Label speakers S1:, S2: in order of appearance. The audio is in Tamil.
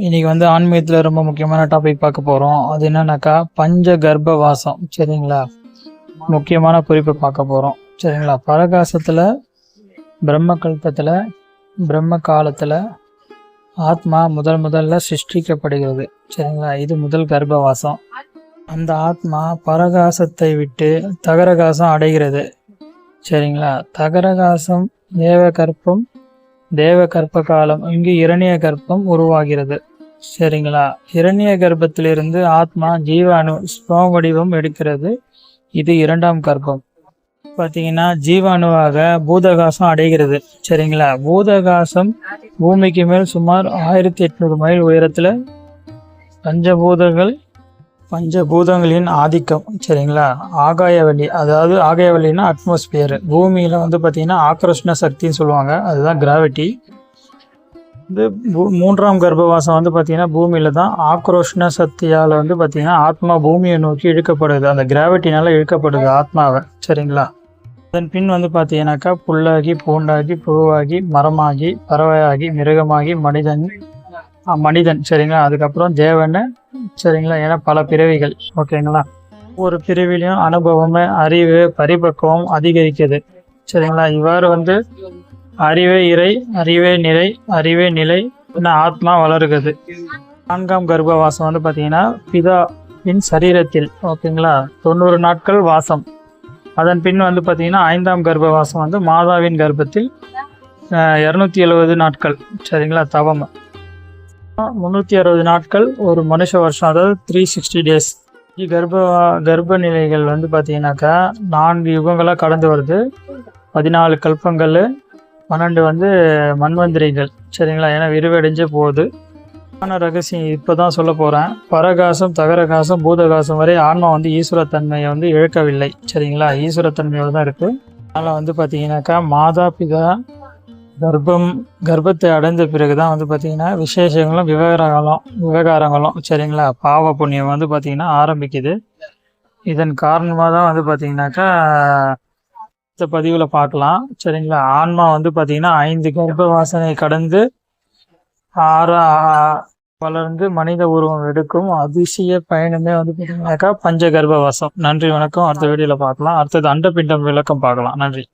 S1: இன்னைக்கு வந்து ஆன்மீகத்தில் ரொம்ப முக்கியமான டாபிக் பார்க்க போகிறோம். அது என்னன்னாக்கா பஞ்ச கர்ப்ப வாசம். சரிங்களா, முக்கியமான குறிப்பை பார்க்க போகிறோம். சரிங்களா, பரகாசத்தில் பிரம்ம கல்பத்தில் பிரம்ம காலத்தில் ஆத்மா முதல்ல சிருஷ்டிக்கப்படுகிறது. சரிங்களா, இது முதல் கர்ப்பவாசம். அந்த ஆத்மா பரகாசத்தை விட்டு தகரகாசம் அடைகிறது. சரிங்களா, தகரகாசம் தேவ கர்ப்ப காலம். இங்கு இரணிய கர்ப்பம் உருவாகிறது. சரிங்களா, இரணிய கர்ப்பத்திலிருந்து ஆத்மா ஜீவாணு ஸ்போம வடிவம் எடுக்கிறது. இது இரண்டாம் கர்ப்பம். பார்த்தீங்கன்னா ஜீவாணுவாக பூதகாசம் அடைகிறது. சரிங்களா, பூதகாசம் பூமிக்கு மேல் சுமார் 1800 மைல் உயரத்தில் பஞ்சபூதங்களின் ஆதிக்கம். சரிங்களா, ஆகாயவெளி, அதாவது ஆகாயவெளினா அட்மாஸ்பியர். பூமியில் வந்து பார்த்தீங்கன்னா ஆக்ரோஷ்ண சக்தின்னு சொல்லுவாங்க, அதுதான் கிராவிட்டி. இது மூன்றாம் கர்ப்பவாசம் வந்து பார்த்தீங்கன்னா பூமியில் தான் ஆக்ரோஷ்ண சக்தியால் வந்து பார்த்தீங்கன்னா ஆத்மா பூமியை நோக்கி இழுக்கப்படுது. அந்த கிராவிட்டினால இழுக்கப்படுது ஆத்மாவை. சரிங்களா, அதன் பின் வந்து பார்த்தீங்கன்னாக்கா புல்லாகி பூண்டாகி புழுவாகி மரமாகி பறவையாகி மிருகமாகி மனிதன். சரிங்களா, அதுக்கப்புறம் தேவனை. சரிங்களா, ஏன்னா பல பிறவிகள். ஓகேங்களா, ஒரு பிறவிலையும் அனுபவம் அறிவு பரிபக்குவம் அதிகரிக்குது. சரிங்களா, இவ்வாறு வந்து அறிவே இறை அறிவே நிலை ஆத்மா வளருகிறது. நான்காம் கர்ப்பவாசம் வந்து பார்த்தீங்கன்னா பிதாவின் சரீரத்தில். ஓகேங்களா, 90 நாட்கள் வாசம். அதன் பின் வந்து பார்த்தீங்கன்னா 5ஆம் கர்ப்பவாசம் வந்து மாதாவின் கர்ப்பத்தில் 270 நாட்கள். சரிங்களா, தவம் 360 நாட்கள் ஒரு மனுஷ வருஷம், அதாவது 360 டேஸ். கர்ப்ப நிலைகள் வந்து பார்த்தீங்கன்னாக்கா 4 யுகங்களாக கடந்து வருது. 14 கல்பங்கள், 12 வந்து மன்வந்திரிகள். சரிங்களா, ஏன்னா விரிவடைஞ்சே போகுது. ரகசியம் இப்போ தான் சொல்ல போகிறேன். பரகாசம் தகரகாசம் பூதகாசம் வரை ஆன்மா வந்து ஈஸ்வரத்தன்மையை வந்து இழக்கவில்லை. சரிங்களா, ஈஸ்வரத்தன்மையோடு தான் இருக்குது. அதனால் வந்து பார்த்தீங்கன்னாக்கா மாதா பிதா கர்ப்பத்தை அடைந்த பிறகு தான் வந்து பார்த்தீங்கன்னா விசேஷங்களும் விவகாரங்களும் சரிங்களா, பாவ புண்ணியம் வந்து பார்த்தீங்கன்னா ஆரம்பிக்குது. இதன் காரணமாக தான் வந்து பார்த்தீங்கன்னாக்கா இந்த பதிவில் பார்க்கலாம். சரிங்களா, ஆன்மா வந்து பார்த்தீங்கன்னா 5 கர்ப்ப வாசனை கடந்து வளர்ந்து மனித உருவம் எடுக்கும் அதிசய பயணமே வந்து பார்த்தீங்கன்னாக்கா பஞ்ச கர்ப்பவாசம். நன்றி, வணக்கம். அடுத்த வீடியோவில் பார்க்கலாம். அடுத்தது அண்டபிண்டம் விளக்கம் பார்க்கலாம். நன்றி.